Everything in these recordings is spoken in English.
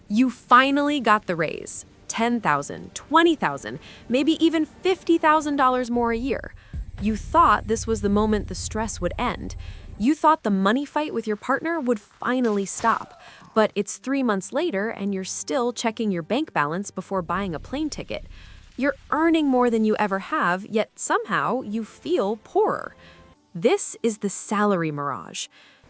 You finally got the raise. $10,000, $20,000, maybe even $50,000 more a year. You thought this was the moment the stress would end. You thought the money fight with your partner would finally stop. But it's 3 months later and you're still checking your bank balance before buying a plane ticket. You're earning more than you ever have, yet somehow you feel poorer. This is the salary mirage.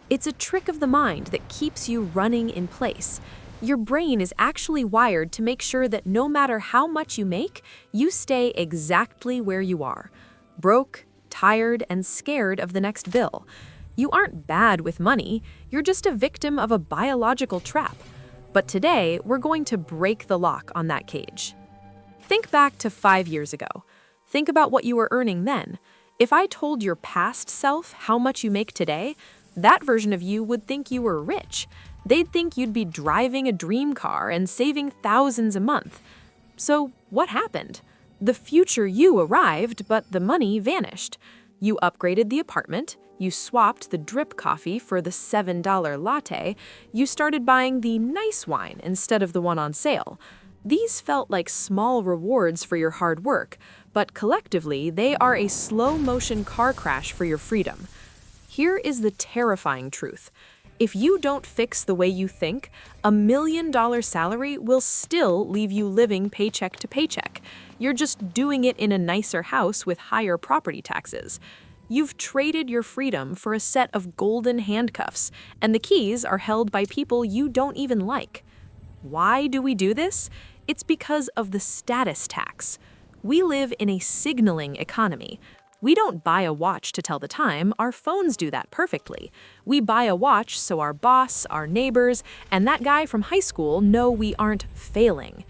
It's a trick of the mind that keeps you running in place. Your brain is actually wired to make sure that no matter how much you make, you stay exactly where you are. Broke, tired, and scared of the next bill. You aren't bad with money, you're just a victim of a biological trap. But today, we're going to break the lock on that cage. Think back to 5 years ago. Think about what you were earning then. If I told your past self how much you make today, that version of you would think you were rich. They'd think you'd be driving a dream car and saving thousands a month. So what happened? The future you arrived, but the money vanished. You upgraded the apartment, you swapped the drip coffee for the $7 latte, you started buying the nice wine instead of the one on sale. These felt like small rewards for your hard work, but collectively they are a slow-motion car crash for your freedom. Here is the terrifying truth. If you don't fix the way you think, $1 million salary will still leave you living paycheck to paycheck. You're just doing it in a nicer house with higher property taxes. You've traded your freedom for a set of golden handcuffs, and the keys are held by people you don't even like. Why do we do this? It's because of the status tax. We live in a signaling economy. We don't buy a watch to tell the time, our phones do that perfectly. We buy a watch so our boss, our neighbors, and that guy from high school know we aren't failing.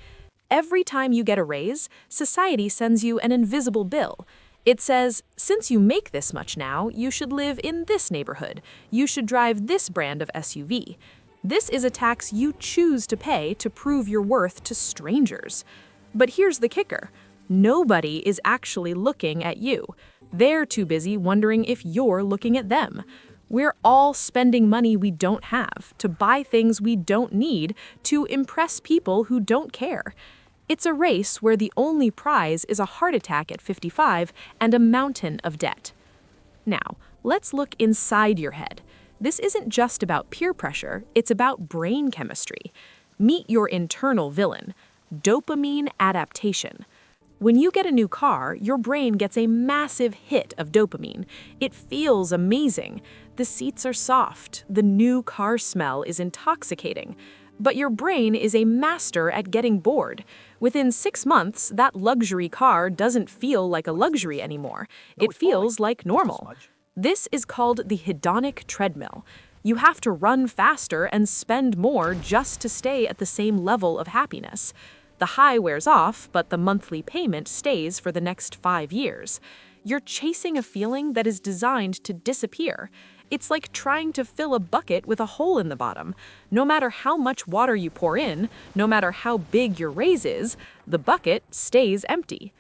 Every time you get a raise, society sends you an invisible bill. It says, since you make this much now, you should live in this neighborhood. You should drive this brand of SUV. This is a tax you choose to pay to prove your worth to strangers. But here's the kicker. Nobody is actually looking at you. They're too busy wondering if you're looking at them. We're all spending money we don't have, to buy things we don't need, to impress people who don't care. It's a race where the only prize is a heart attack at 55 and a mountain of debt. Now, let's look inside your head. This isn't just about peer pressure, it's about brain chemistry. Meet your internal villain, dopamine adaptation. When you get a new car, your brain gets a massive hit of dopamine. It feels amazing. The seats are soft. The new car smell is intoxicating. But your brain is a master at getting bored. Within 6 months, that luxury car doesn't feel like a luxury anymore. It feels like normal. This is called the hedonic treadmill. You have to run faster and spend more just to stay at the same level of happiness. The high wears off, but the monthly payment stays for the next 5 years. You're chasing a feeling that is designed to disappear. It's like trying to fill a bucket with a hole in the bottom. No matter how much water you pour in, no matter how big your raise is, the bucket stays empty.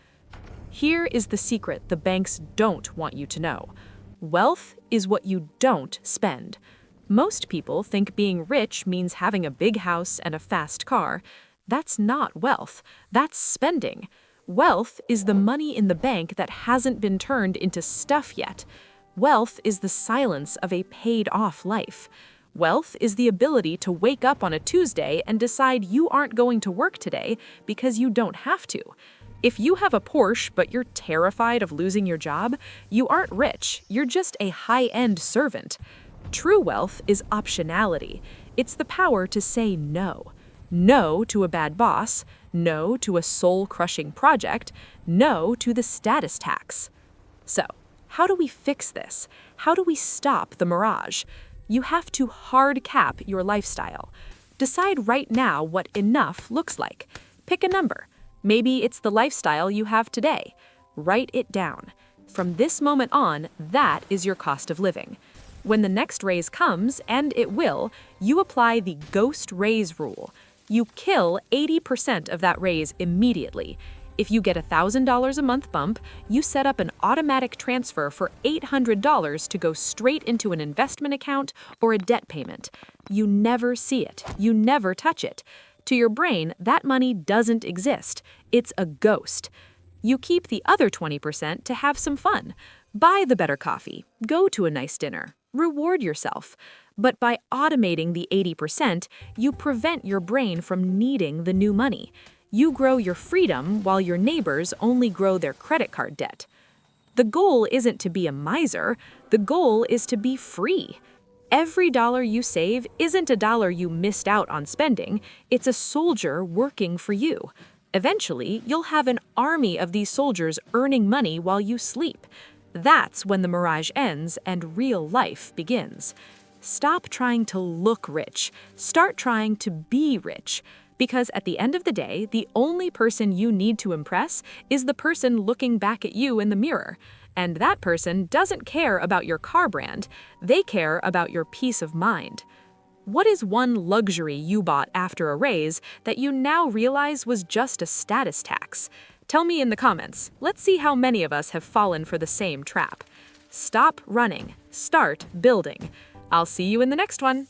Here is the secret the banks don't want you to know. Wealth is what you don't spend. Most people think being rich means having a big house and a fast car. That's not wealth, that's spending. Wealth is the money in the bank that hasn't been turned into stuff yet. Wealth is the silence of a paid-off life. Wealth is the ability to wake up on a Tuesday and decide you aren't going to work today because you don't have to. If you have a Porsche but you're terrified of losing your job, you aren't rich, you're just a high-end servant. True wealth is optionality. It's the power to say no. No to a bad boss, no to a soul-crushing project, no to the status tax. So, how do we fix this? How do we stop the mirage? You have to hard cap your lifestyle. Decide right now what enough looks like. Pick a number. Maybe it's the lifestyle you have today. Write it down. From this moment on, that is your cost of living. When the next raise comes, and it will, you apply the ghost raise rule. You kill 80% of that raise immediately. If you get a $1,000 a month bump, you set up an automatic transfer for $800 to go straight into an investment account or a debt payment. You never see it. You never touch it. To your brain, that money doesn't exist. It's a ghost. You keep the other 20% to have some fun. Buy the better coffee, go to a nice dinner, reward yourself. But by automating the 80%, you prevent your brain from needing the new money. You grow your freedom while your neighbors only grow their credit card debt. The goal isn't to be a miser, the goal is to be free. Every dollar you save isn't a dollar you missed out on spending, it's a soldier working for you. Eventually, you'll have an army of these soldiers earning money while you sleep. That's when the mirage ends and real life begins. Stop trying to look rich. Start trying to be rich. Because at the end of the day, the only person you need to impress is the person looking back at you in the mirror. And that person doesn't care about your car brand. They care about your peace of mind. What is one luxury you bought after a raise that you now realize was just a status tax? Tell me in the comments. Let's see how many of us have fallen for the same trap. Stop running. Start building. I'll see you in the next one.